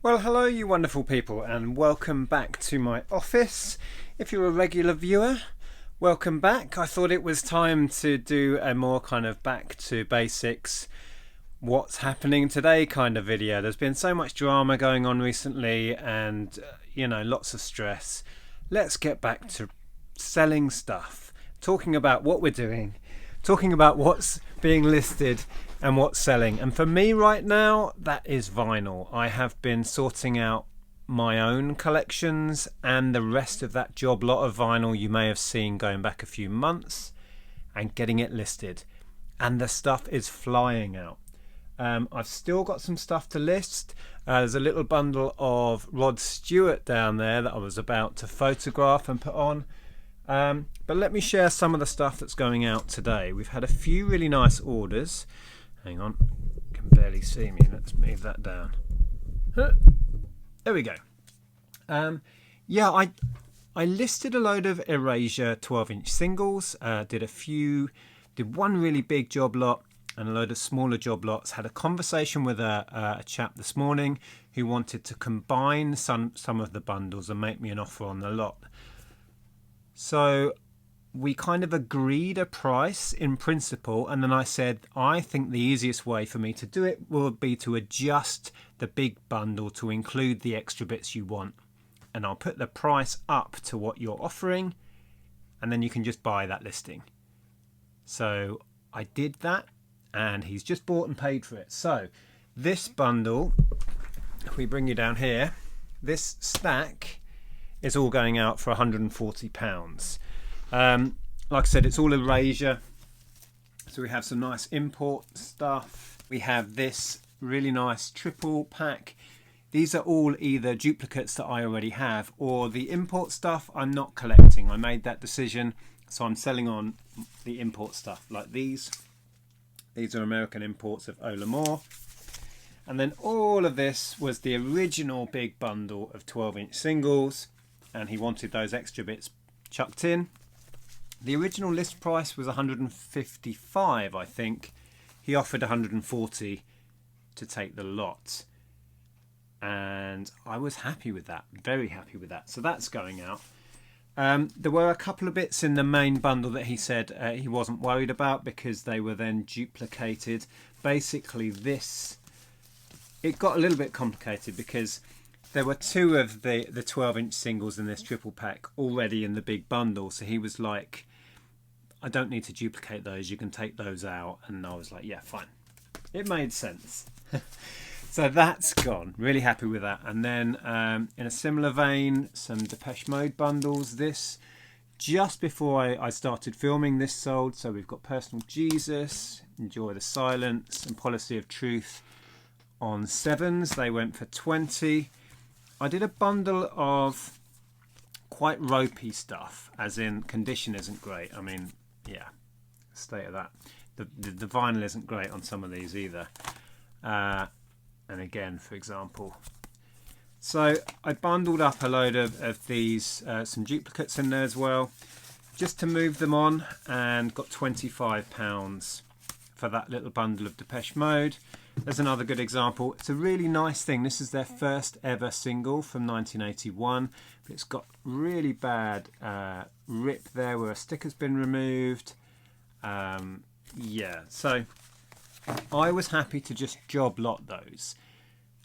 Well, hello you wonderful people, and welcome back to my office. If you're a regular viewer, welcome back. I thought it was time to do a more kind of back to basics, what's happening today kind of video. There's been so much drama going on recently and, lots of stress. Let's get back to selling stuff, talking about what we're doing, talking about what's being listed and what's selling. And for me right now, that is vinyl. I have been sorting out my own collections and the rest of that job lot of vinyl you may have seen going back a few months and getting it listed. And the stuff is flying out. I've still got some stuff to list. There's a little bundle of Rod Stewart down there that I was about to photograph and put on. But let me share some of the stuff that's going out today. We've had a few really nice orders. Hang on, you can barely see me. Let's move that down. There we go. I listed a load of Erasure 12-inch singles. Did one really big job lot and a load of smaller job lots. Had a conversation with a chap this morning who wanted to combine some of the bundles and make me an offer on the lot. So we kind of agreed a price in principle, and then I said I think the easiest way for me to do it will be to adjust the big bundle to include the extra bits you want, and I'll put the price up to what you're offering, and then you can just buy that listing. So I did that, and he's just bought and paid for it. So this bundle, if we bring you down here, this stack is all going out for £140. Like I said, it's all Erasure. So we have some nice import stuff. We have this really nice triple pack. These are all either duplicates that I already have, or the import stuff I'm not collecting. I made that decision, so I'm selling on the import stuff like these. These are American imports of Ola Moore. And then all of this was the original big bundle of 12-inch singles, and he wanted those extra bits chucked in. The original list price was 155, I think. He offered 140 to take the lot, and I was happy with that, very happy with that. So that's going out. There were a couple of bits in the main bundle that he said he wasn't worried about because they were then duplicated. Basically it got a little bit complicated because there were two of the 12-inch singles in this triple pack already in the big bundle. So he was like, I don't need to duplicate those, you can take those out. And I was like, yeah, fine. It made sense. So that's gone. Really happy with that. And then in a similar vein, some Depeche Mode bundles. This, just before I started filming, this sold. So we've got Personal Jesus, Enjoy the Silence, and Policy of Truth on 7s. They went for 20. I did a bundle of quite ropey stuff, as in condition isn't great. I mean, yeah, state of that. The vinyl isn't great on some of these either. And again, for example. So I bundled up a load of these, some duplicates in there as well, just to move them on, and got £25 for that little bundle of Depeche Mode. There's another good example. It's a really nice thing. This is their first ever single from 1981, but it's got really bad rip there where a sticker's been removed. Yeah, so I was happy to just job lot those.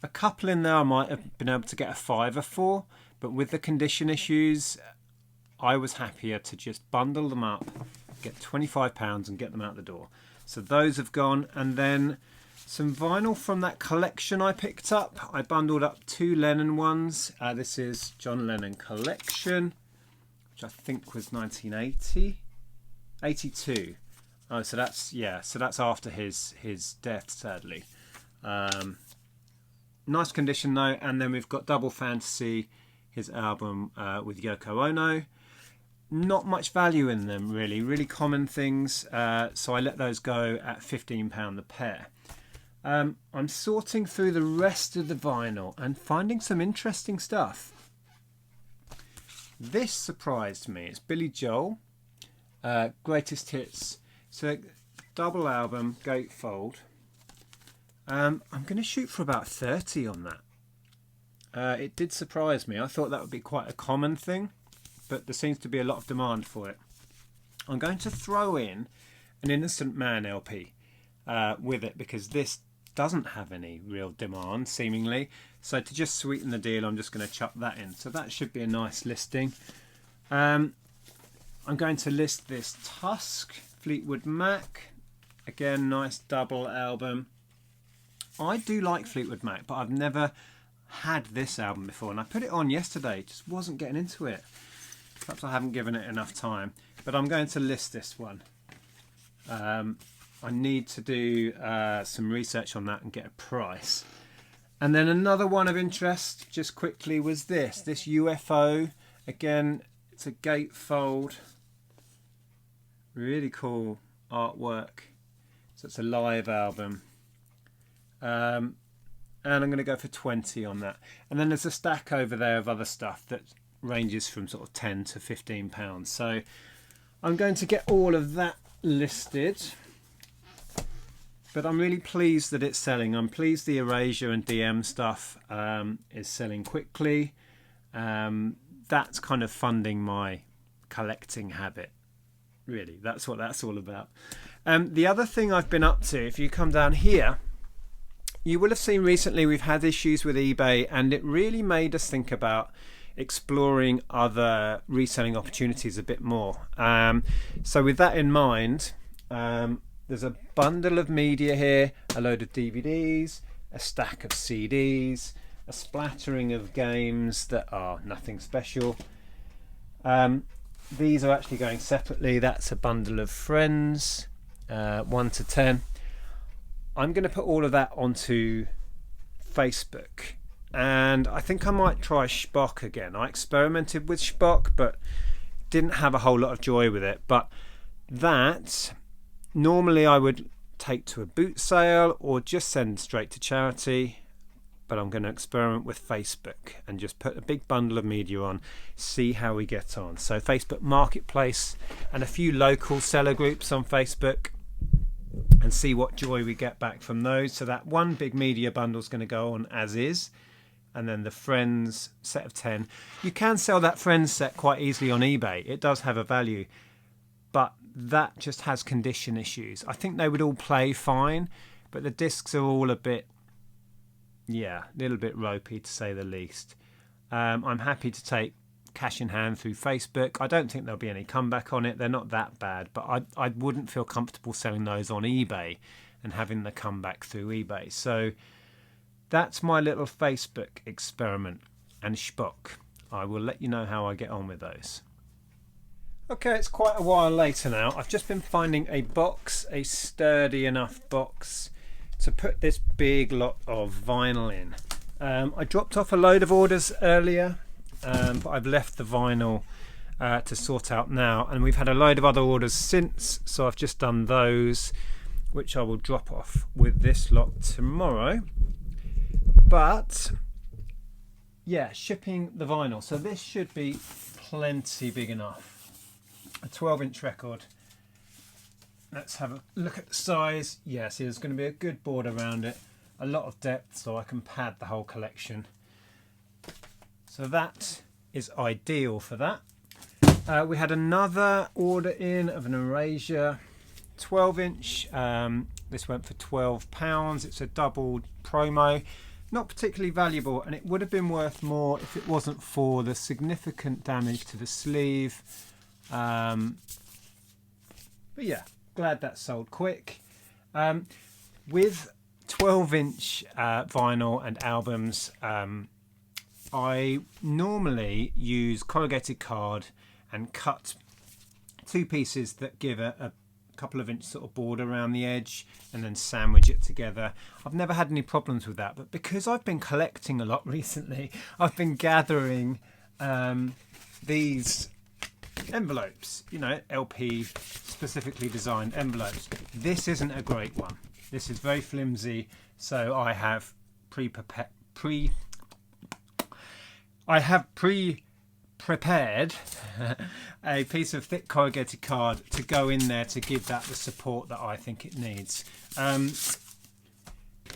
A couple in there I might have been able to get a fiver for, but with the condition issues, I was happier to just bundle them up, get £25 and get them out the door. So those have gone. And then some vinyl from that collection I picked up. I bundled up two Lennon ones. This is John Lennon Collection, which I think was 1980, 82. Oh, so that's after his death, sadly. Nice condition though. And then we've got Double Fantasy, his album with Yoko Ono. Not much value in them, really common things. So I let those go at £15 a pair. I'm sorting through the rest of the vinyl and finding some interesting stuff. This surprised me. It's Billy Joel, Greatest Hits. So double album, gatefold. I'm going to shoot for about 30 on that. It did surprise me. I thought that would be quite a common thing, but there seems to be a lot of demand for it. I'm going to throw in an Innocent Man LP with it, because this doesn't have any real demand seemingly. So to just sweeten the deal, I'm just going to chuck that in. So that should be a nice listing. I'm going to list this Tusk Fleetwood Mac. Again, nice double album. I do like Fleetwood Mac, but I've never had this album before, and I put it on yesterday, just wasn't getting into it. Perhaps I haven't given it enough time, but I'm going to list this one. I need to do some research on that and get a price. And then another one of interest, just quickly, was this UFO. Again, it's a gatefold. Really cool artwork. So it's a live album. And I'm going to go for 20 on that. And then there's a stack over there of other stuff that ranges from sort of 10 to 15 pounds. So I'm going to get all of that listed. But I'm really pleased that it's selling. I'm pleased the Erasure and DM stuff is selling quickly. That's kind of funding my collecting habit. Really, that's what that's all about. The other thing I've been up to, if you come down here, you will have seen recently we've had issues with eBay, and it really made us think about exploring other reselling opportunities a bit more. So with that in mind, there's a bundle of media here, a load of DVDs, a stack of CDs, a splattering of games that are nothing special. These are actually going separately. That's a bundle of Friends, 1 to 10. I'm going to put all of that onto Facebook, and I think I might try Spock again. I experimented with Spock but didn't have a whole lot of joy with it. But that normally I would take to a boot sale or just send straight to charity, but I'm going to experiment with Facebook and just put a big bundle of media on, see how we get on. So Facebook Marketplace and a few local seller groups on Facebook, and see what joy we get back from those. So that one big media bundle is going to go on as is, and then the Friends set of 10. You can sell that Friends set quite easily on eBay. It does have a value, but that just has condition issues. I think they would all play fine, but the discs are all a bit, a little bit ropey to say the least. I'm happy to take cash in hand through Facebook. I don't think there'll be any comeback on it. They're not that bad, but I wouldn't feel comfortable selling those on eBay and having the comeback through eBay. So that's my little Facebook experiment and Spock. I will let you know how I get on with those. Okay, it's quite a while later now. I've just been finding a box, a sturdy enough box to put this big lot of vinyl in. I dropped off a load of orders earlier, but I've left the vinyl to sort out now, and we've had a load of other orders since, so I've just done those, which I will drop off with this lot tomorrow. But yeah, shipping the vinyl, so this should be plenty big enough. A 12-inch record. Let's have a look at the size. Yeah, see, there's going to be a good board around it, a lot of depth, so I can pad the whole collection. So that is ideal for that. We had another order in of an Erasure 12-inch. This went for £12. It's a double promo. Not particularly valuable, and it would have been worth more if it wasn't for the significant damage to the sleeve. But yeah, glad that sold quick. With 12-inch vinyl and albums, I normally use corrugated card and cut two pieces that give a couple of inch sort of border around the edge, and then sandwich it together. I've never had any problems with that, but because I've been collecting a lot recently, I've been gathering these envelopes, you know, LP specifically designed envelopes. This isn't a great one. This is very flimsy, so I have pre-prepared a piece of thick corrugated card to go in there to give that the support that I think it needs.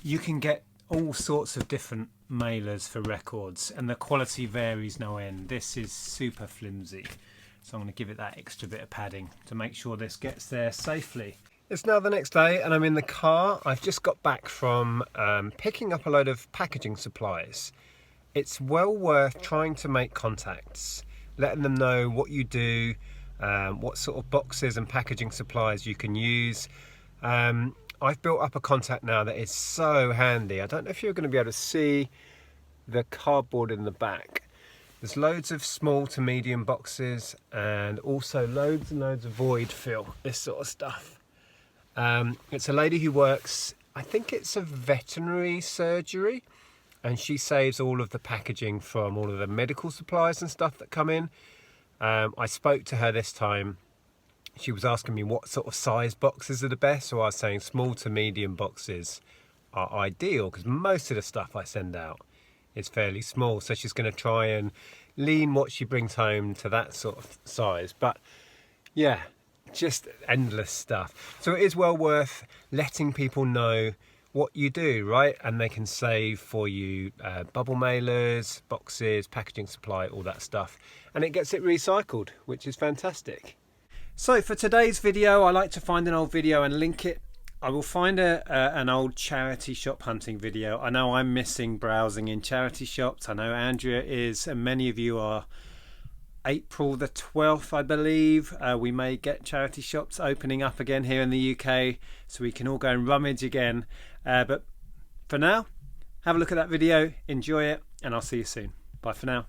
You can get all sorts of different mailers for records, and the quality varies no end. This is super flimsy, so I'm going to give it that extra bit of padding to make sure this gets there safely. It's now the next day and I'm in the car. I've just got back from picking up a load of packaging supplies. It's well worth trying to make contacts, letting them know what you do, what sort of boxes and packaging supplies you can use. I've built up a contact now that is so handy. I don't know if you're going to be able to see the cardboard in the back. There's loads of small to medium boxes and also loads and loads of void fill, this sort of stuff. It's a lady who works, I think it's a veterinary surgery, and she saves all of the packaging from all of the medical supplies and stuff that come in. I spoke to her this time. She was asking me what sort of size boxes are the best, so I was saying small to medium boxes are ideal because most of the stuff I send out is fairly small, so she's going to try and lean what she brings home to that sort of size. But yeah, just endless stuff. So it is well worth letting people know what you do, right? And they can save for you bubble mailers, boxes, packaging supply, all that stuff, and it gets it recycled, which is fantastic. So for today's video, I like to find an old video and link it. I will find an old charity shop hunting video. I know I'm missing browsing in charity shops. I know Andrea is, and many of you are. April the 12th, I believe, we may get charity shops opening up again here in the UK, so we can all go and rummage again. But for now, have a look at that video, enjoy it, and I'll see you soon. Bye for now.